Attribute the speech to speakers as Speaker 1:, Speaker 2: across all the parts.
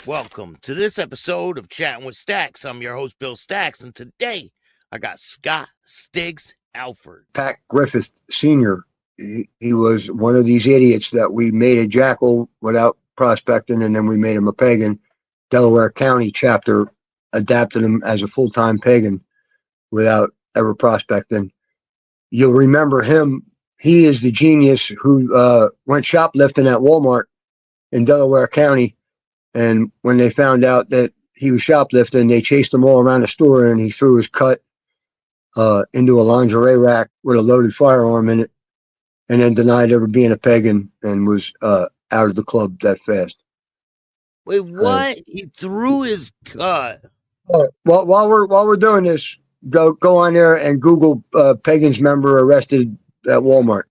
Speaker 1: Welcome to this episode of Chatting with Staxx. I'm your host, Bill Staxx, and today I got Scott, Skidz, Alford.
Speaker 2: Pat Griffith Sr., he was one of these idiots that we made a jackal without prospecting, and then we made him a pagan. Delaware County chapter adapted him as a full-time pagan without ever prospecting. You'll remember him. He is the genius who went shoplifting at Walmart in Delaware County. And when they found out that he was shoplifting, they chased him all around the store, and he threw his cut into a lingerie rack with a loaded firearm in it, and then denied ever being a pagan and was out of the club that fast.
Speaker 1: Wait, what? He threw his cut.
Speaker 2: Well, while we're doing this, go on there and Google Pagans member arrested at Walmart.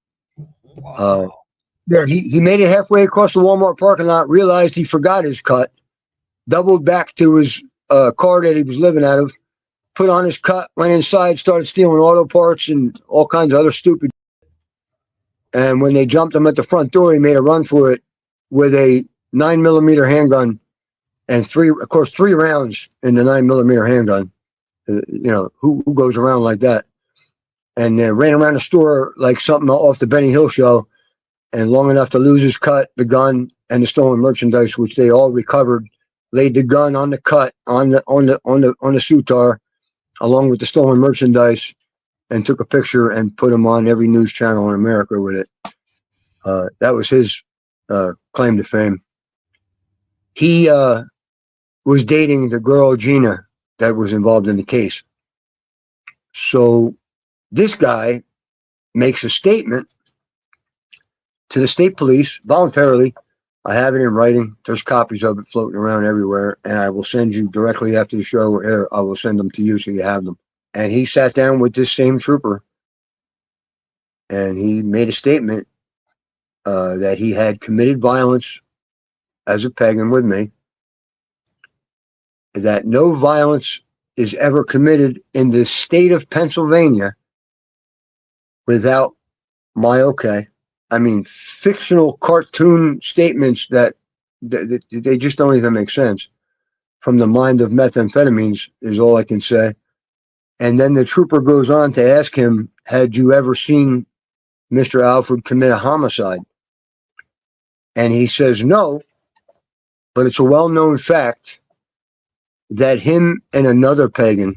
Speaker 1: Wow.
Speaker 2: Yeah, he made it halfway across the Walmart parking lot, realized he forgot his cut, doubled back to his car that he was living out of, put on his cut, went inside, started stealing auto parts and all kinds of other stupid. And when they jumped him at the front door, he made a run for it with a 9mm handgun and three rounds in the 9mm handgun. Who goes around like that? And ran around the store like something off the Benny Hill show. And long enough to lose his cut, the gun, and the stolen merchandise, which they all recovered. Laid the gun on the cut on the suitar, along with the stolen merchandise, and took a picture and put him on every news channel in America with it. That was his claim to fame. He was dating the girl Gina that was involved in the case. So this guy makes a statement to the state police voluntarily. I have it in writing. There's copies of it floating around everywhere, and I will send you directly after the show. I will send them to you so you have them. And he sat down with this same trooper, and he made a statement that he had committed violence as a pagan with me, that no violence is ever committed in the state of Pennsylvania without my okay. I mean, fictional cartoon statements that they just don't even make sense. From the mind of methamphetamines is all I can say. And then the trooper goes on to ask him, had you ever seen Mr. Alford commit a homicide? And he says no, but it's a well-known fact that him and another pagan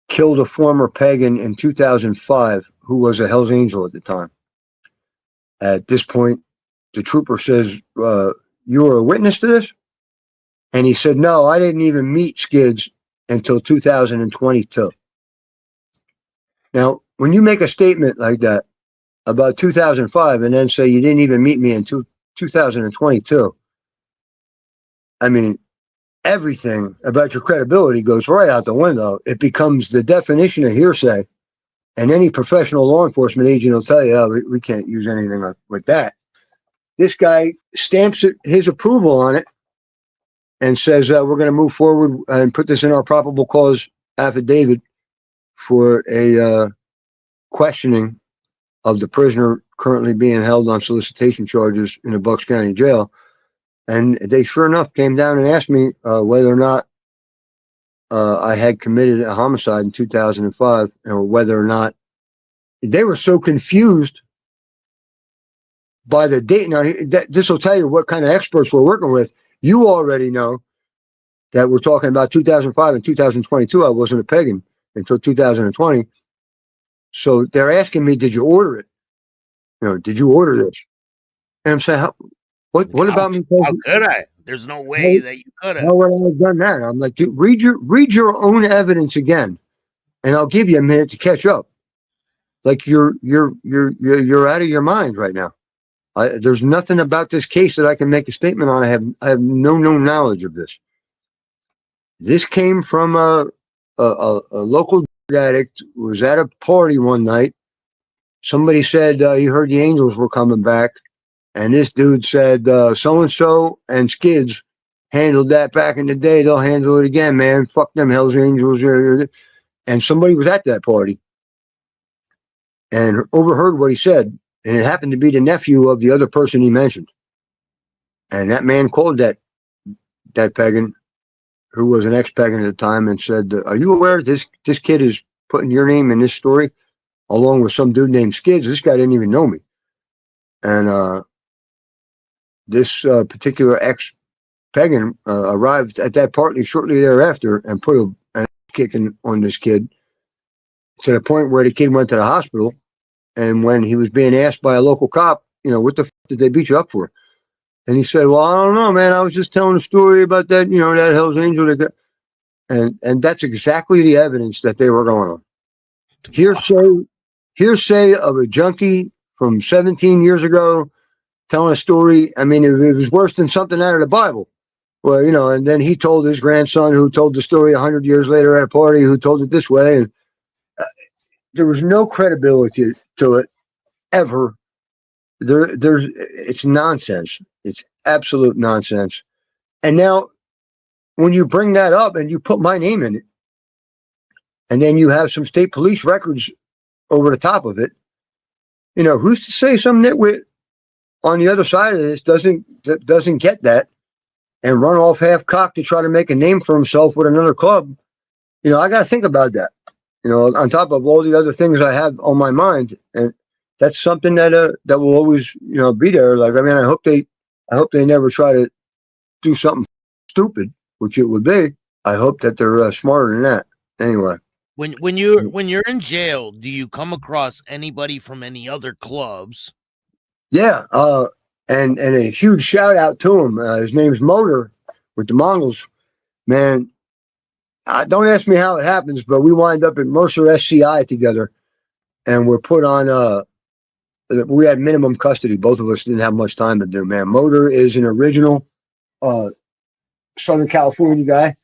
Speaker 2: killed a former pagan in 2005 who was a Hell's Angel at the time. At this point, the trooper says, you were a witness to this? And he said, no, I didn't even meet Skidz until 2022. Now, when you make a statement like that about 2005 and then say you didn't even meet me until 2022, I mean, everything about your credibility goes right out the window. It becomes the definition of hearsay. And any professional law enforcement agent will tell you, oh, we can't use anything with that. This guy stamps his approval on it and says, we're going to move forward and put this in our probable cause affidavit for a questioning of the prisoner currently being held on solicitation charges in the Bucks County Jail. And they sure enough came down and asked me whether or not I had committed a homicide in 2005, or whether or not they were so confused by the date. Now, this will tell you what kind of experts we're working with. You already know that we're talking about 2005 and 2022. I wasn't a pagan until 2020. So they're asking me, did you order it? Did you order this? And I'm saying, what about me?
Speaker 1: How could I? There's no way that you could have.
Speaker 2: How would I have done that? I'm like, dude, read your own evidence again, and I'll give you a minute to catch up. Like you're out of your mind right now. There's nothing about this case that I can make a statement on. I have no knowledge of this. This came from a local addict who was at a party one night. Somebody said he heard the Angels were coming back. And this dude said, so-and-so and Skidz handled that back in the day. They'll handle it again, man. Fuck them Hells Angels. And somebody was at that party and overheard what he said. And it happened to be the nephew of the other person he mentioned. And that man called that pagan who was an ex-pagan at the time, and said, "Are you aware this kid is putting your name in this story along with some dude named Skidz? This guy didn't even know me." And this particular ex-pagan arrived at that party shortly thereafter and put an kicking on this kid to the point where the kid went to the hospital. And when he was being asked by a local cop, what the f did they beat you up for? And he said, "Well, I don't know, man. I was just telling a story about that, that Hell's Angel that got." And that's exactly the evidence that they were going on. Hearsay of a junkie from 17 years ago telling a story. I mean, it was worse than something out of the Bible. Well, and then he told his grandson, who told the story 100 years later at a party, who told it this way. And there was no credibility to it ever. It's nonsense. It's absolute nonsense. And now, when you bring that up and you put my name in it, and then you have some state police records over the top of it, who's to say some nitwit on the other side of this doesn't get that and run off half cocked to try to make a name for himself with another club? I got to think about that. On top of all the other things I have on my mind, and that's something that will always be there. Like, I mean, I hope they never try to do something stupid, which it would be. I hope that they're smarter than that. Anyway,
Speaker 1: when you're in jail, do you come across anybody from any other clubs?
Speaker 2: Yeah, and a huge shout out to him. His name's Motor with the Mongols. Man, don't ask me how it happens, but we wind up at Mercer SCI together, and we're put on. We had minimum custody. Both of us didn't have much time to do. Man, Motor is an original Southern California guy,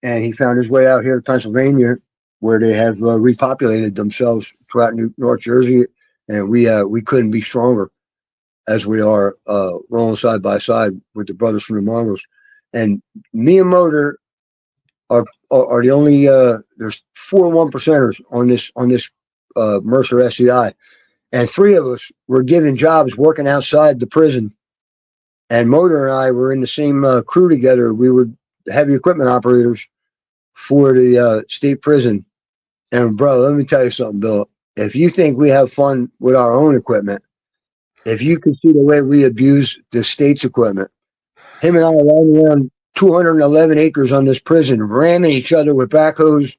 Speaker 2: and he found his way out here to Pennsylvania, where they have repopulated themselves throughout North Jersey, and we couldn't be stronger as we are rolling side by side with the brothers from the Mongols. And me and Motor are the only there's 4 1%ers on this Mercer SCI, and 3 of us were given jobs working outside the prison. And Motor and I were in the same crew together. We were heavy equipment operators for the state prison. And bro, let me tell you something, Bill. If you think we have fun with our own equipment, if you can see the way we abuse the state's equipment, him and I are riding around 211 acres on this prison, ramming each other with backhoes,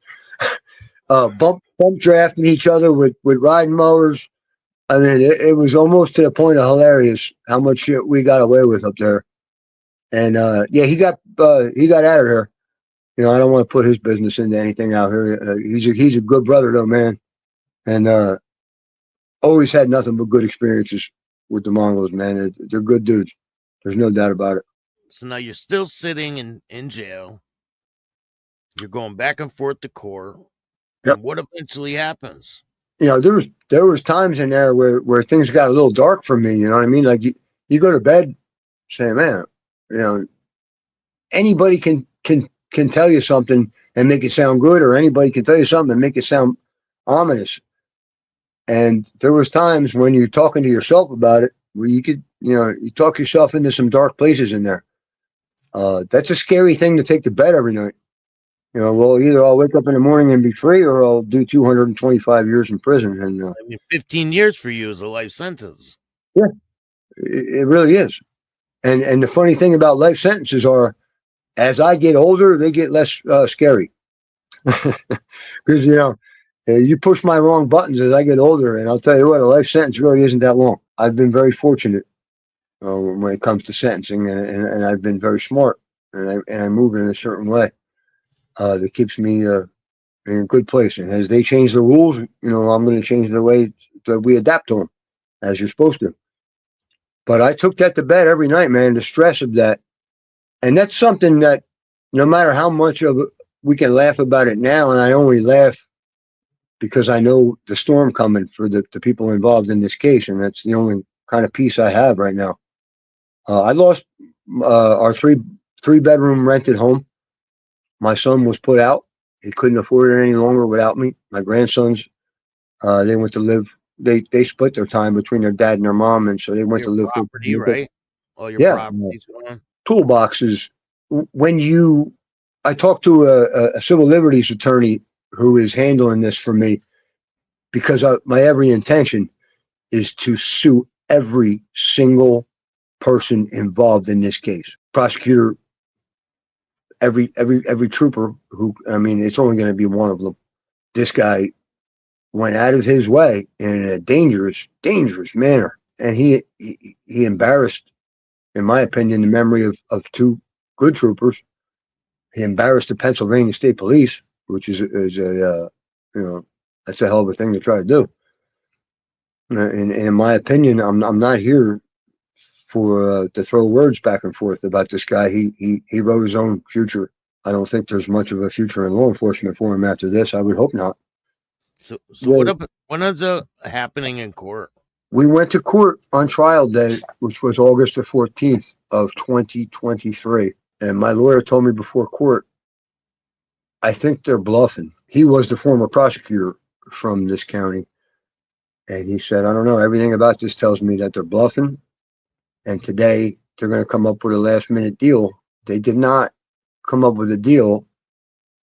Speaker 2: bump drafting each other with riding mowers. I mean, it was almost to the point of hilarious how much shit we got away with up there. And yeah, he got out of here. I don't want to put his business into anything out here. He's a good brother though, man, and always had nothing but good experiences with the Mongols, man. They're good dudes. There's no doubt about it.
Speaker 1: So now you're still sitting in jail. You're going back and forth to court.
Speaker 2: Yep.
Speaker 1: And what eventually happens?
Speaker 2: There was times in there where things got a little dark for me. You know what I mean? Like you go to bed saying, man, anybody can tell you something and make it sound good, or anybody can tell you something and make it sound ominous. And there was times when you're talking to yourself about it where you could, you talk yourself into some dark places in there. That's a scary thing to take to bed every night. Well, either I'll wake up in the morning and be free, or I'll do 225 years in prison. And
Speaker 1: I mean, 15 years for you is a life sentence.
Speaker 2: Yeah, it really is. And the funny thing about life sentences are, as I get older, they get less scary. Because you push my wrong buttons as I get older, and I'll tell you what, a life sentence really isn't that long. I've been very fortunate when it comes to sentencing, and I've been very smart, and I move in a certain way that keeps me in a good place. And as they change the rules, I'm going to change the way that we adapt to them, as you're supposed to. But I took that to bed every night, man, the stress of that. And that's something that no matter how much of it we can laugh about it now, and I only laugh because I know the storm coming for the people involved in this case, and that's the only kind of peace I have right now. I lost our three bedroom rented home. My son was put out. He couldn't afford it any longer without me. My grandsons, they went to live. They split their time between their dad and their mom, and so they went to live.
Speaker 1: Property, right? All your properties gone.
Speaker 2: Toolboxes. When you I talked to a civil liberties attorney who is handling this for me because my every intention is to sue every single person involved in this case. Prosecutor, every trooper who, I mean, it's only going to be one of them. This guy went out of his way in a dangerous manner. And he embarrassed, in my opinion, the memory of two good troopers. He embarrassed the Pennsylvania State Police, which is that's a hell of a thing to try to do. And in my opinion, I'm not here for to throw words back and forth about this guy. He wrote his own future. I don't think there's much of a future in law enforcement for him after this. I would hope not.
Speaker 1: So what up? When is happening in court?
Speaker 2: We went to court on trial day, which was August the 14th of 2023. And my lawyer told me before court, I think they're bluffing. He was the former prosecutor from this county. And he said, I don't know, everything about this tells me that they're bluffing. And today they're going to come up with a last minute deal. They did not come up with a deal.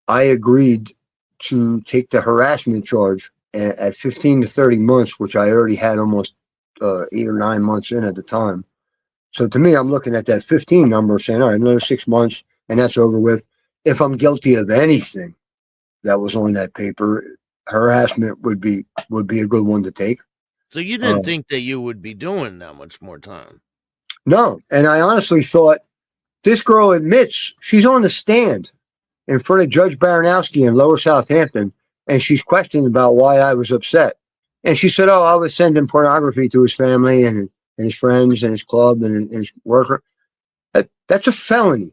Speaker 2: I agreed to take the harassment charge at 15 to 30 months, which I already had almost 8 or 9 months in at the time. So to me, I'm looking at that 15 number saying, all right, another 6 months and that's over with. If I'm guilty of anything that was on that paper, harassment would be a good one to take.
Speaker 1: So you didn't think that you would be doing that much more time?
Speaker 2: No. And I honestly thought, this girl admits she's on the stand in front of Judge Baranowski in Lower Southampton, and she's questioned about why I was upset. And she said, oh, I was sending pornography to his family and his friends and his club and his worker. That's a felony.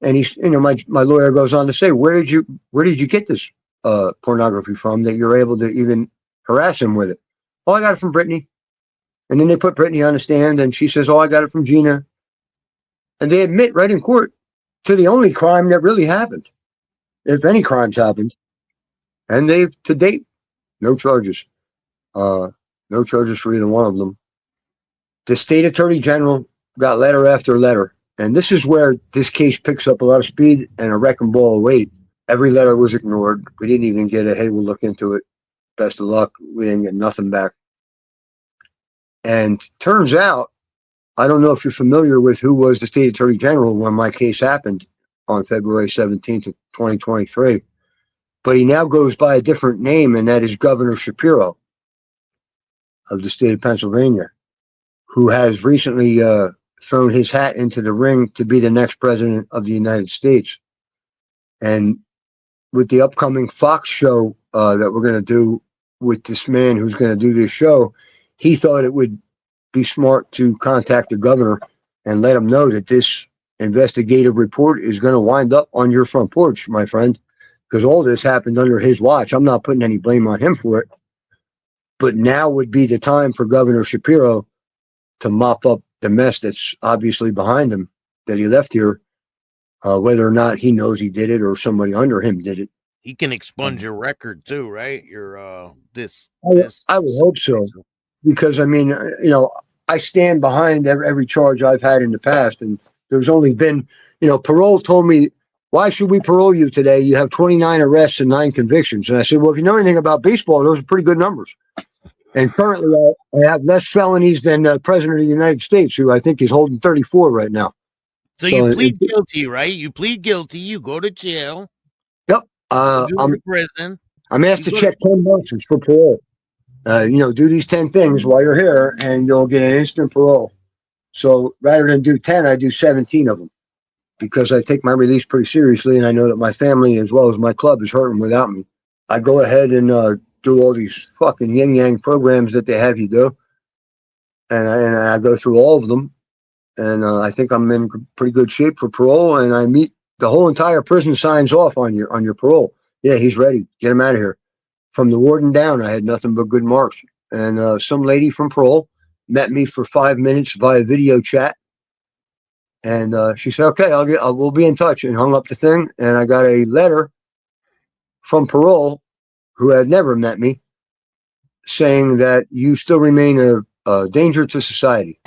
Speaker 2: And he's, my lawyer goes on to say, where did you get this pornography from that you're able to even harass him with it? Oh, I got it from Brittany. And then they put Brittany on the stand, and she says, oh, I got it from Gina. And they admit right in court to the only crime that really happened, if any crimes happened. And they've, to date, no charges. No charges for either one of them. The state attorney general got letter after letter. And this is where this case picks up a lot of speed and a wrecking ball of weight. Every letter was ignored. We didn't even get a, hey, we'll look into it. Best of luck. We didn't get nothing back. And turns out, I don't know if you're familiar with who was the state attorney general when my case happened on February 17th of 2023, but he now goes by a different name, and that is Governor Shapiro of the state of Pennsylvania, who has recently thrown his hat into the ring to be the next president of the United States. And with the upcoming Fox show that we're going to do with this man who's going to do this show, he thought it would be smart to contact the governor and let him know that this investigative report is going to wind up on your front porch, my friend, because all this happened under his watch. I'm not putting any blame on him for it, but now would be the time for Governor Shapiro to mop up the mess that's obviously behind him that he left here, whether or not he knows he did it or somebody under him did it.
Speaker 1: He can expunge your record too, right? Your this.
Speaker 2: I would hope so, because I mean, I stand behind every charge I've had in the past, and there's only been, Parole told me, why should we parole you today? You have 29 arrests and 9 convictions. And I said, well, if you know anything about baseball, those are pretty good numbers. And currently I have less felonies than the President of the United States, who I think is holding 34 right now.
Speaker 1: So you plead guilty, right? You plead guilty. You go to jail.
Speaker 2: Yep.
Speaker 1: You go to prison.
Speaker 2: I'm asked to check 10 boxes for parole. Do these 10 things while you're here, and you'll get an instant parole. So rather than do 10, I do 17 of them, because I take my release pretty seriously, and I know that my family as well as my club is hurting without me. I go ahead and do all these fucking yin-yang programs that they have you do, and I go through all of them, and I think I'm in pretty good shape for parole, and I meet the whole entire prison signs off on your parole. Yeah, he's ready. Get him out of here. From the warden down, I had nothing but good marks. And some lady from Parole met me for 5 minutes via video chat. And she said, okay, we'll be in touch, and hung up the thing. And I got a letter from Parole, who had never met me, saying that you still remain a danger to society.